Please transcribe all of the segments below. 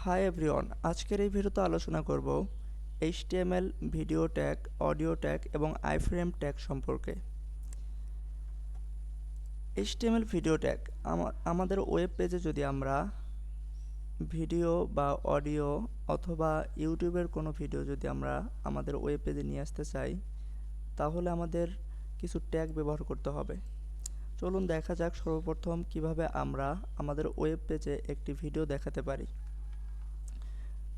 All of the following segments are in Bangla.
হাই এভরিওয়ান, আজকের এই ভিডিওতে আলোচনা করব HTML video tag, audio tag এবং আইফ্রেম ট্যাগ সম্পর্কে। HTML ভিডিও ট্যাগ আমাদের ওয়েব পেজে যদি আমরা ভিডিও বা অডিও অথবা ইউটিউবের কোনো ভিডিও যদি আমরা আমাদের ওয়েব পেজে নিয়ে আসতে চাই, তাহলে আমাদের কিছু ট্যাগ ব্যবহার করতে হবে। চলুন দেখা যাক সর্বপ্রথম কিভাবে আমরা আমাদের ওয়েব পেজে একটি ভিডিও দেখাতে পারি।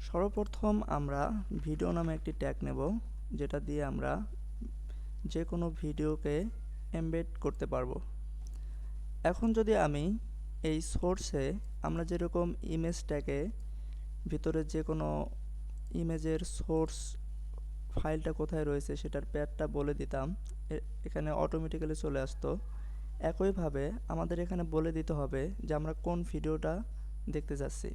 সর্বপ্রথম আমরা ভিডিও নামে একটি ট্যাগ নেব, যেটা দিয়ে আমরা যে কোনো ভিডিওকে এমবেড করতে পারবো। এখন যদি আমি এই সোর্সে আমরা যেরকম ইমেজ ট্যাগে ভিতরে যে কোনো ইমেজের সোর্স ফাইলটা কোথায় রয়েছে সেটার প্যাথটা বলে দিতাম, এখানে অটোমেটিক্যালি চলে আসতো। একইভাবে আমাদের এখানে বলে দিতে হবে যে আমরা কোন ভিডিওটা দেখতে যাচ্ছি।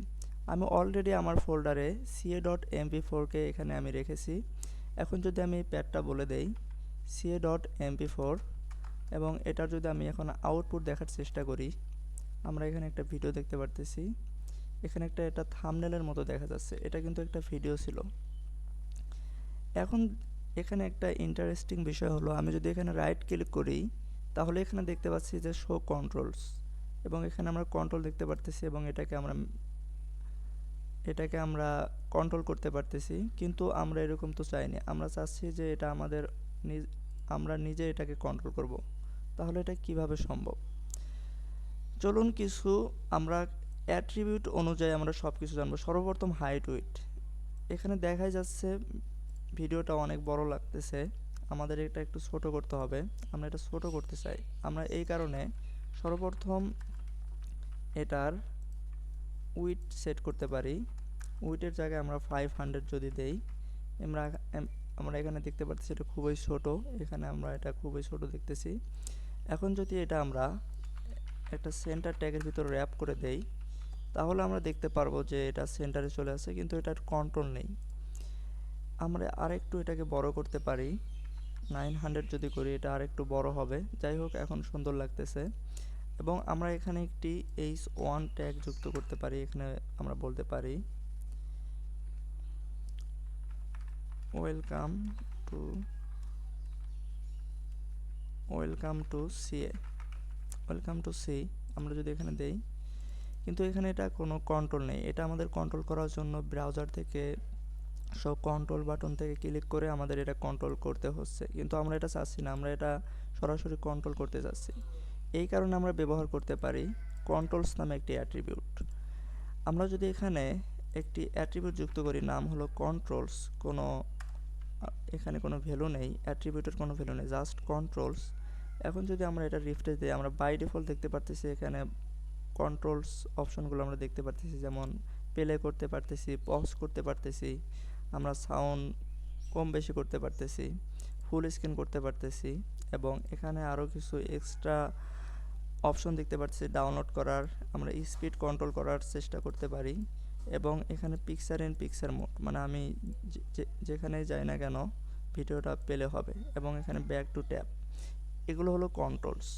আমি অলরেডি আমার ফোল্ডারে ca.mp4কে এখানে আমি রেখেছি। এখন যদি আমি প্যাথটা বলে দেই ca.mp4 এবং এটার যদি আমি এখন আউটপুট দেখার চেষ্টা করি, আমরা এখানে একটা ভিডিও দেখতে পারতেছি। এখানে এটা থাম্বনেলের মতো দেখা যাচ্ছে, এটা কিন্তু একটা ভিডিও ছিল। এখন এখানে একটা ইন্টারেস্টিং বিষয় হলো, আমি যদি এখানে রাইট ক্লিক করি তাহলে এখানে দেখতে পাচ্ছি যে শো কন্ট্রোলস, এবং এখানে আমরা কন্ট্রোল দেখতে পারতেছি এবং এটাকে আমরা কন্ট্রোল করতে পারতেছি। কিন্তু আমরা এরকম তো চাইনি, আমরা চাচ্ছি যে এটা আমরা নিজে এটাকে কন্ট্রোল করব। তাহলে এটা কিভাবে সম্ভব? চলুন কিছু আমরা অ্যাট্রিবিউট অনুযায়ী আমরা সব কিছু জানবো। সর্বপ্রথম হাইট উইডথ, এখানে দেখাই যাচ্ছে ভিডিওটা অনেক বড় লাগতেছে, আমাদের এটা একটু ছোট করতে হবে। আমরা এটা ছোট করতে চাই, আমরা এই কারণে সর্বপ্রথম এটার উইডথ সেট করতে পারি। উইডথের জায়গায় আমরা 500 যদি দেই, আমরা এখানে দেখতে পাচ্ছি এটা খুবই ছোট, এখানে আমরা এটা খুবই ছোট দেখতেছি। এখন যদি এটা আমরা একটা সেন্টার ট্যাগের ভিতর র্যাপ করে দেই, তাহলে আমরা দেখতে পারবো যে এটা সেন্টারে চলে আসে, কিন্তু এটার কন্ট্রোল নেই। আমরা আরেকটু এটাকে বড় করতে পারি, 900 যদি করি এটা আরেকটু বড় হবে। যাই হোক, এখন সুন্দর লাগতেছে। এবং আমরা এখানে একটি h1 ট্যাগ যুক্ত করতে পারি। এখানে আমরা বলতে পারি welcome to CA, welcome to C আমরা যদি এখানে দেই, কিন্তু এখানে এটা কোনো কন্ট্রোল নেই। এটা আমাদের কন্ট্রোল করার জন্য ব্রাউজার থেকে সব কন্ট্রোল বাটন থেকে ক্লিক করে আমাদের এটা কন্ট্রোল করতে হচ্ছে, কিন্তু আমরা এটা চাচ্ছি না, আমরা এটা সরাসরি কন্ট্রোল করতে চাচ্ছি। এই কারণে আমরা ব্যবহার করতে পারি কন্ট্রোলস নামে একটি অ্যাট্রিবিউট। আমরা যদি এখানে একটি অ্যাট্রিবিউট যুক্ত করি, নাম হলো কন্ট্রোলস, এখানে কোনো ভ্যালু নেই, অ্যাট্রিবিউটের কোনো ভ্যালু নেই, জাস্ট কন্ট্রোলস। এখন যদি আমরা এটা রিফ্রেশ দিই, আমরা বাই ডিফল্ট দেখতে পারতেছি এখানে কন্ট্রোলস অপশনগুলো আমরা দেখতে পারতেছি, যেমন প্লে করতে পারতেছি, পজ করতে পারতেছি, আমরা সাউন্ড কম বেশি করতে পারতেছি, ফুল স্ক্রিন করতে পারতেছি, এবং এখানে আরও কিছু এক্সট্রা অপশন দেখতে পাচ্ছি ডাউনলোড করার, আমরা স্পিড কন্ট্রোল করার চেষ্টা করতে পারি। এবং এখানে পিকচার ইন পিকচার মোড, মানে আমি যেখানে যাই না কেন ভিডিওটা প্লে হবে। এবং এখানে ব্যাক টু ট্যাব, এগুলো হলো কন্ট্রোলস।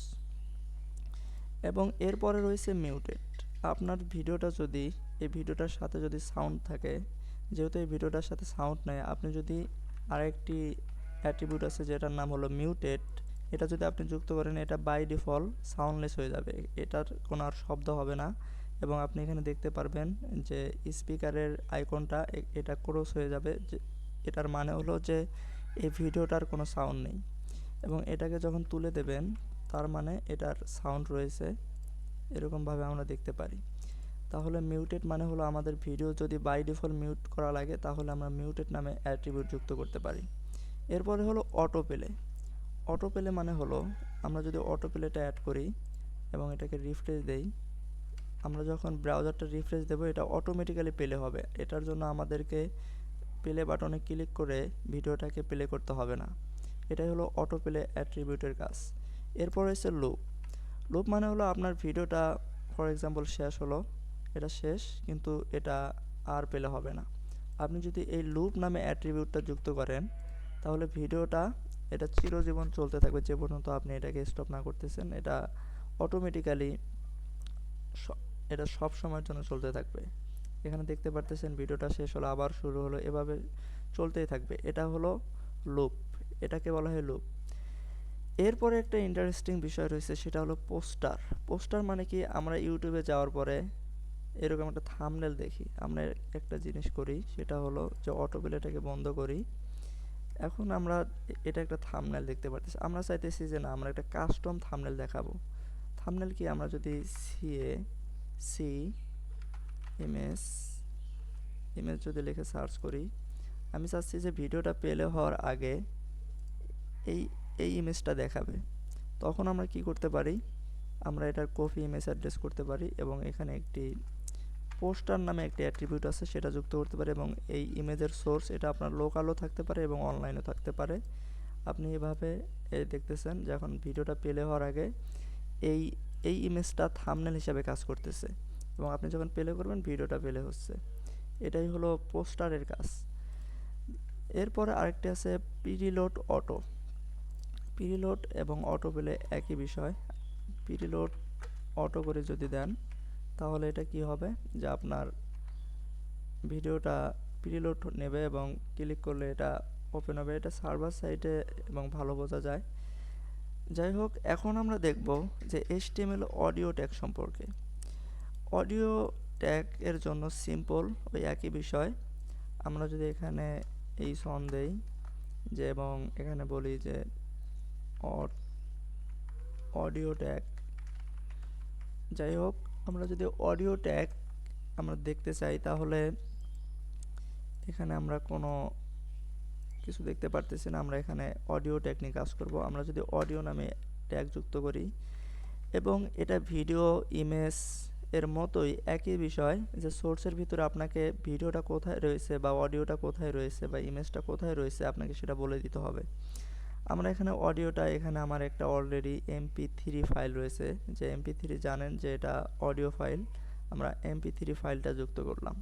এবং এরপরে রয়েছে মিউটেড। আপনার ভিডিওটা যদি এই ভিডিওটার সাথে যদি সাউন্ড থাকে, যেহেতু এই ভিডিওটার সাথে সাউন্ড নেই, আপনি যদি আরেকটি অ্যাট্রিবিউট আছে যেটার নাম হলো মিউটেড, এটা যদি আপনি যুক্ত করেন, এটা বাই ডিফল্ট সাউন্ডলেস হয়ে যাবে, এটার কোনো আর শব্দ হবে না। এবং আপনি এখানে দেখতে পারবেন যে স্পিকারের আইকনটা এটা ক্রস হয়ে যাবে, যে এটার মানে হলো যে এই ভিডিওটার কোনো সাউন্ড নেই। এবং এটাকে যখন তুলে দেবেন, তার মানে এটার সাউন্ড রয়েছে, এরকমভাবে আমরা দেখতে পারি। তাহলে মিউটেড মানে হলো আমাদের ভিডিও যদি বাই ডিফল্ট মিউট করা লাগে, তাহলে আমরা মিউটেড নামে অ্যাট্রিবিউট যুক্ত করতে পারি। এরপরে হলো অটো প্লে। অটো প্লে মানে হলো আমরা যদি অটো প্লেটা অ্যাড করি এবং এটাকে রিফ্রেশ দেই, আমরা যখন ব্রাউজারটা রিফ্রেশ দেব, এটা অটোমেটিক্যালি প্লে হবে। এটার জন্য আমাদেরকে প্লে বাটনে ক্লিক করে ভিডিওটাকে প্লে করতে হবে না। এটাই হলো অটো প্লে অ্যাট্রিবিউটের কাজ। এরপর হচ্ছে লুপ। লুপ মানে হলো আপনার ভিডিওটা ফর এক্সাম্পল শেষ হলো, এটা শেষ, কিন্তু এটা আর প্লে হবে না। আপনি যদি এই লুপ নামে অ্যাট্রিবিউটটা যুক্ত করেন, তাহলে ভিডিওটা এটা চিরজীবন চলতে থাকবে, যে পর্যন্ত আপনি এটাকে স্টপ না করতেছেন। এটা অটোমেটিক্যালি এটা সব সময়ের জন্য চলতে থাকবে। এখানে দেখতে পারতেছেন ভিডিওটা শেষ হলো আবার শুরু হলো, এভাবে চলতেই থাকবে। এটা হলো লুপ, এটাকে বলা হয় লুপ। এরপরে একটা ইন্টারেস্টিং বিষয় রয়েছে, সেটা হলো পোস্টার। পোস্টার মানে কি, আমরা ইউটিউবে যাওয়ার পরে এরকম একটা থাম্বনেল দেখি, আমরা একটা জিনিস করি সেটা হলো যে অটো প্লেটাকে বন্ধ করি। এখন আমরা এটা একটা থাম্বনেল দেখতে পারতেছি, আমরা চাইতেছি যে না আমরা একটা কাস্টম থাম্বনেল দেখাবো। থাম্বনেল কি, আমরা যদি সি ইমেজ ইমেজ যদি লিখে সার্চ করি, আমি চাচ্ছি যে ভিডিওটা প্লে হওয়ার আগে এই এই ইমেজটা দেখাবে। তখন আমরা কি করতে পারি, আমরা এটার কপি ইমেজ অ্যাড্রেস করতে পারি এবং এখানে একটি পোস্টার নামে একটি অ্যাট্রিবিউট আছে সেটা যুক্ত করতে পারি, এবং এই ইমেজের সোর্স এটা আপনার লোকালও থাকতে পারে এবং অনলাইনও থাকতে পারে। আপনি এভাবে দেখতেছেন যে এখন ভিডিওটা প্লে হওয়ার আগে এই এই ইমেজটা থাম্বনেল হিসাবে কাজ করতেছে, এবং আপনি যখন প্লে করবেন ভিডিওটা প্লে হচ্ছে। এটাই হলো পোস্টারের কাজ। এরপরে আরেকটি আছে প্রিলোড অটো। প্রিলোড এবং অটো প্লে একই বিষয়। প্রিলোড অটো করে যদি দেন তাহলে এটা কি হবে, যে আপনার ভিডিওটা প্রিলোড নেবে এবং ক্লিক করলে এটা ওপেন হবে। এটা সার্ভার সাইডে এবং ভালো বোঝা যায়। যাই হোক, এখন আমরা দেখব যে HTML অডিও ট্যাগ সম্পর্কে। অডিও ট্যাগ এর জন্য সিম্পল ওই একই বিষয়। আমরা যদি এখানে এই সন দেই যে, এবং এখানে বলি যে অডিও ট্যাগ, যাই হোক আমরা যদি অডিও ট্যাগ আমরা দেখতে চাই তাহলে এখানে আমরা কোনো কিছু দেখতে পারতেছি না, আমরা এখানে অডিও ট্যাগ নিয়ে কাজ করব। আমরা যদি অডিও নামে ট্যাগ যুক্ত করি, এবং এটা ভিডিও ইমেজ এর মতোই একই বিষয়, যে সোর্সের ভিতরে আপনাকে ভিডিওটা কোথায় রয়েছে বা অডিওটা কোথায় রয়েছে বা ইমেজটা কোথায় রয়েছে আপনাকে সেটা বলে দিতে হবে। আমরা এখানে অডিওটা, এখানে আমার একটা অলরেডি MP3 ফাইল রয়েছে, যে MP3 জানেন যে এটা অডিও ফাইল, আমরা MP3 ফাইলটা যুক্ত করলাম।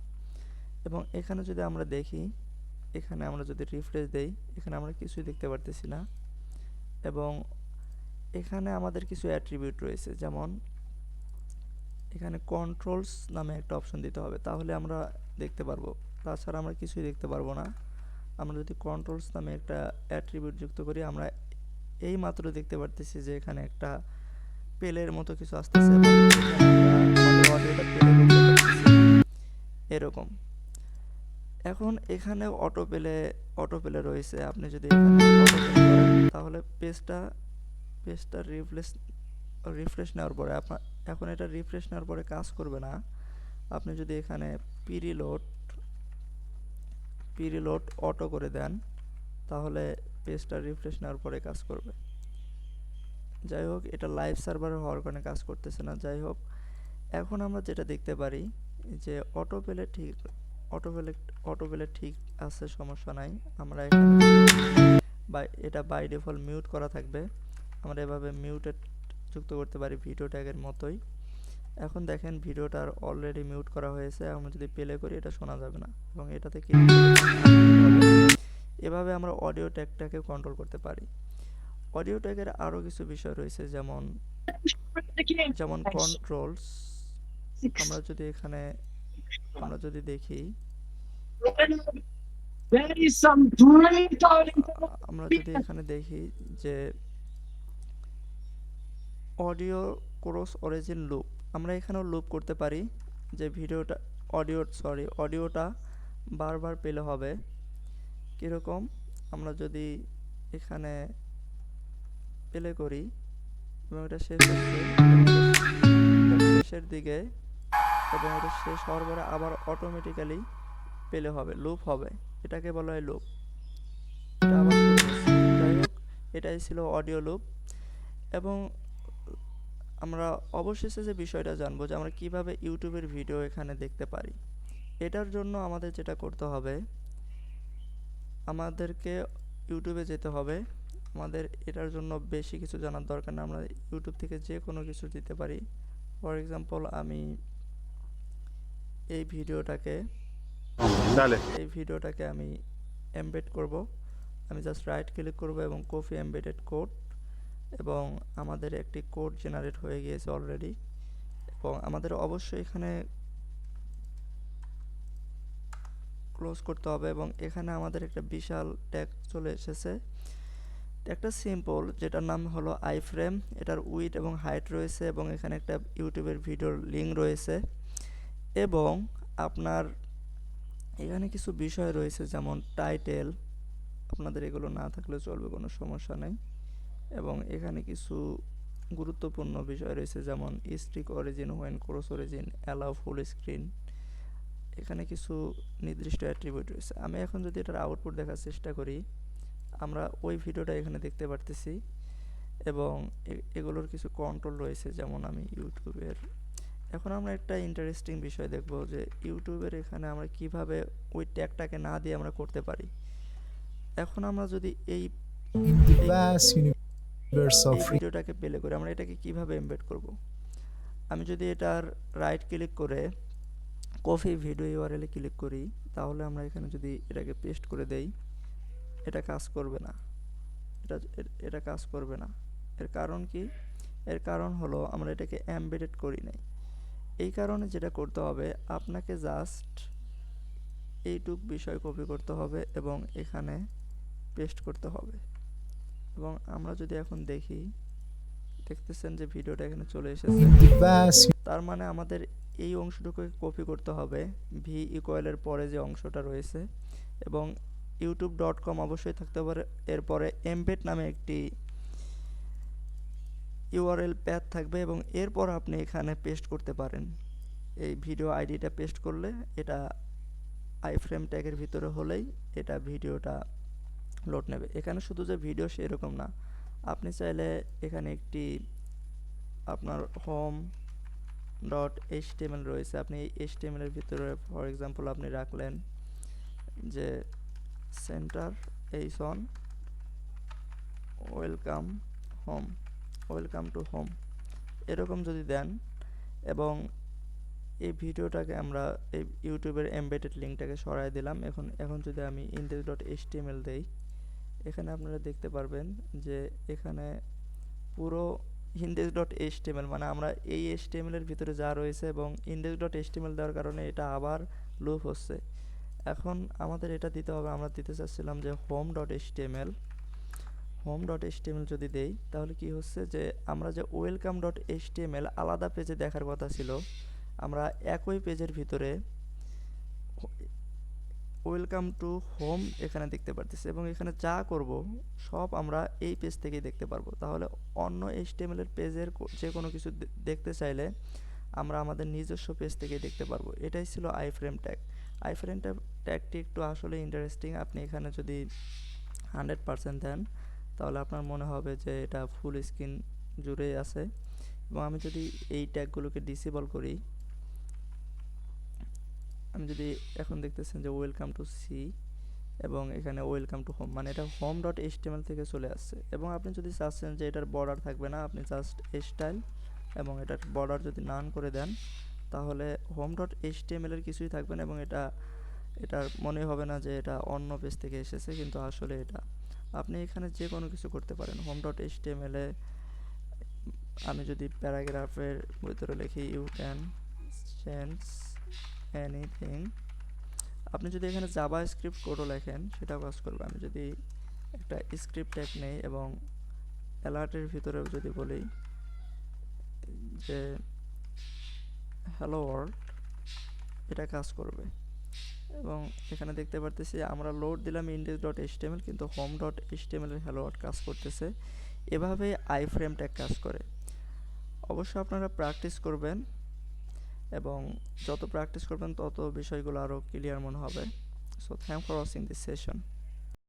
এবং এখানে যদি আমরা দেখি, এখানে আমরা যদি রিফ্রেশ দেই, এখানে আমরা কিছুই দেখতে পারতেছি না। এবং এখানে আমাদের কিছু অ্যাট্রিবিউট রয়েছে, যেমন এখানে কন্ট্রোলস নামে একটা অপশন দিতে হবে, তাহলে আমরা দেখতে পারবো, তাছাড়া আমরা কিছুই দেখতে পারবো না। আমরা যদি কন্ট্রোলস নামে একটা অ্যাট্রিবিউট যুক্ত করি, আমরা এই মাত্র দেখতে পারতেছি যে এখানে একটা প্লের মতো কিছু আসতেছে এবং আমাদের অডিওটা প্লে করতে পারতেছি এরকম। এখন এখানে অটো প্লে রয়েছে, আপনি যদি এখানে অটো প্লে করেন তাহলে পেজটা রিফ্রেশ নেওয়ার পরে এখন এটা রিফ্রেশ নেওয়ার পরে কাজ করবে না। আপনি যদি এখানে প্রিলোড অটো করে দেন তাহলে পেজটা রিফ্রেশ নেওয়ার পরে কাজ করবে। যাই হোক, এটা লাইভ সার্ভারে হওয়ার কারণে কাজ করতেছে না। যাই হোক, এখন আমরা যেটা দেখতে পারি যে অটো প্লে ঠিক আছে, সমস্যা নাই। আমরা এখানে এটা বাই ডিফল্ট মিউট করা থাকবে, আমরা এভাবে মিউটেড যুক্ত করতে পারি ভিডিও ট্যাগের মতোই। এখন দেখেন ভিডিওটার অলরেডি মিউট করা হয়েছে, আমরা যদি প্লে করি এটা শোনা যাবে না, এবং এটাতে ক্লিক এভাবে আমরা অডিও ট্যাগটাকে কন্ট্রোল করতে পারি। অডিও ট্যাগের আরও কিছু বিষয় রয়েছে, যেমন কন্ট্রোলস। আমরা যদি এখানে দেখি, আমরা যদি এখানে দেখি যে অডিও ক্রস অরিজিন লুপ, আমরা এখানেও লুপ করতে পারি যে অডিওটা বারবার পেলে হবে। কীরকম, আমরা যদি এখানে প্লে করি এবং এটা শেষের দিকে, এবং এটা শেষ হওয়ার পরে আবার অটোমেটিক্যালি প্লে হবে, লুপ হবে, এটাকে বলা হয় লুপ। এটা আবার যাই হোক, এটাই ছিল অডিও লুপ। এবং আমরা অবশেষে যে বিষয়টা জানবো যে আমরা কিভাবে ইউটিউবের ভিডিও এখানে দেখতে পারি। এটার জন্য আমাদের যেটা করতে হবে, আমাদেরকে ইউটিউবে যেতে হবে। আমাদের এটার জন্য বেশি কিছু জানার দরকার না, আমরা ইউটিউব থেকে যে কোনো কিছু দিতে পারি। ফর এক্সাম্পল, আমি এই ভিডিওটাকে আমি এমবেড করব। আমি জাস্ট রাইট ক্লিক করব এবং কপি এমবেডেড কোড, এবং আমাদের একটি কোড জেনারেট হয়ে গিয়েছে অলরেডি। এবং আমাদের অবশ্যই এখানে ক্লোজ করতে হবে এবং এখানে আমাদের একটা বিশাল ট্যাগ চলে এসেছে। একটা সিম্পল যেটার নাম হলো আইফ্রেম, এটার উইডথ এবং হাইট রয়েছে এবং এখানে একটা ইউটিউবের ভিডিওর লিঙ্ক রয়েছে এবং আপনার এখানে কিছু বিষয় রয়েছে যেমন টাইটেল, আপনাদের এগুলো না থাকলে চলবে, কোনো সমস্যা নেই। এবং এখানে কিছু গুরুত্বপূর্ণ বিষয় রয়েছে যেমন strict origin, when cross origin, allow full screen, এখানে কিছু নির্দিষ্ট অ্যাট্রিবিউট রয়েছে। আমি এখন যদি এটার আউটপুট দেখার চেষ্টা করি, আমরা ওই ভিডিওটা এখানে দেখতে পারতেছি এবং এগুলোর কিছু কন্ট্রোল রয়েছে যেমন আমি ইউটিউবের, এখন আমরা একটা ইন্টারেস্টিং বিষয় দেখব যে ইউটিউবের এখানে আমরা কিভাবে ওই ট্যাগটাকে না দিয়ে আমরা করতে পারি। এখন আমরা যদি এই ভিডিওটাকে প্লে করি, আমরা এটাকে কিভাবে এমবেড করব। আমি যদি এটার রাইট ক্লিক করে কপি ভিডিও ইউআরএল এ ক্লিক করি, তাহলে আমরা এখানে যদি এটাকে পেস্ট করে দেই, এটা কাজ করবে না, এটা কাজ করবে না। এর কারণ কি? এর কারণ হলো আমরা এটাকে এমবেডেড করি নাই। এই কারণে যেটা করতে হবে, আপনাকে জাস্ট এইটুক বিষয় কপি করতে হবে এবং এখানে পেস্ট করতে হবে। এবং আমরা যদি এখন দেখি, দেখতেছেন যে ভিডিওটা এখানে চলে এসেছে। তার মানে আমাদের এই অংশটুকুকে কপি করতে হবে ভি ইকুয়ালের পরে যে অংশটা রয়েছে, এবং youtube.com অবশ্যই থাকতে পারে। এরপরে এমবেড নামে একটি ইউআরএল প্যাথ থাকবে এবং এরপর আপনি এখানে পেস্ট করতে পারেন। এই ভিডিও আইডিটা পেস্ট করলে এটা আইফ্রেম ট্যাগের ভিতরে হলেই এটা ভিডিওটা লোড নেবে। এখানে শুধু যে ভিডিও সেরকম না, আপনি চাইলে এখানে একটি আপনার হোম ডট এইচটিএমএল রয়েছে, আপনি এই এইচটিএমএল এর ভিতরে ফর এক্সাম্পল আপনি রাখলেন যে সেন্টার এইসন welcome home, welcome to home, এরকম যদি দেন এবং এই ভিডিওটাকে আমরা এই ইউটিউবের এমবেডেড লিঙ্কটাকে সরাই দিলাম। এখন যদি আমি index.html দেই, এখানে আপনারা দেখতে পারবেন যে এখানে পুরো index.html মানে আমরা এই HTML এর ভিতরে যা রয়েছে এবং index.html দেওয়ার কারণে এটা আবার লুপ হচ্ছে। এখন আমাদের এটা দিতে হবে, আমরা দিতে চাচ্ছিলাম যে home.html, home.html যদি দেই তাহলে কি হচ্ছে যে আমরা যে welcome.html আলাদা পেজে দেখার কথা ছিল, আমরা একই পেজের ভিতরে ওয়েলকাম টু হোম এখানে দেখতে পারতেছি এবং এখানে যা করব সব আমরা এই পেজ থেকেই দেখতে পারবো। তাহলে অন্য HTML এর পেজের যে কোনো কিছু দেখতে চাইলে আমরা আমাদের নিজস্ব পেজ থেকে দেখতে পারবো। এটাই ছিল আইফ্রেম ট্যাগ। আইফ্রেম ট্যাগটি একটু আসলে ইন্টারেস্টিং। আপনি এখানে যদি 100% দেন তাহলে আপনার মনে হবে যে এটা ফুল স্ক্রিন জুড়েই আছে। এবং আমি যদি এই ট্যাগগুলোকে ডিসেবল করি, আমি যদি এখন দেখতেছেন যে ওয়েলকাম টু সি এবং এখানে ওয়েলকাম টু হোম, মানে এটা home.html থেকে চলে আসছে। এবং আপনি যদি চাচ্ছেন যে এটার বর্ডার থাকবে না, আপনি জাস্ট স্টাইল এবং এটার বর্ডার যদি নান করে দেন তাহলে home.html এর কিছুই থাকবে না এবং এটার মনে হবে না যে এটা অন্য পেজ থেকে এসেছে, কিন্তু আসলে এটা আপনি এখানে যে কোনো কিছু করতে পারেন। home.html এ আমি যদি প্যারাগ্রাফের ভিতরে লিখি ইউ ক্যান চেঞ্জ এনিথিং, আপনি যদি এখানে জাভা স্ক্রিপ্ট কোডও লেখেন সেটাও কাজ করবে। আমি যদি একটা স্ক্রিপ্ট ট্যাগ নেই এবং অ্যালার্টের ভিতরেও যদি বলি যে হ্যালো ওয়ার্ল্ড, এটা কাজ করবে। এবং এখানে দেখতে পারতেছি আমরা লোড দিলাম index.html কিন্তু home.html এর হ্যালো ওয়ার্ল্ড কাজ করতেছে। এভাবে আইফ্রেম ট্যাগ কাজ করে। অবশ্যই আপনারা প্র্যাকটিস করবেন এবং যত প্র্যাকটিস করবেন তত বিষয়গুলো আরও ক্লিয়ার মনে হবে। So thank for watching this session.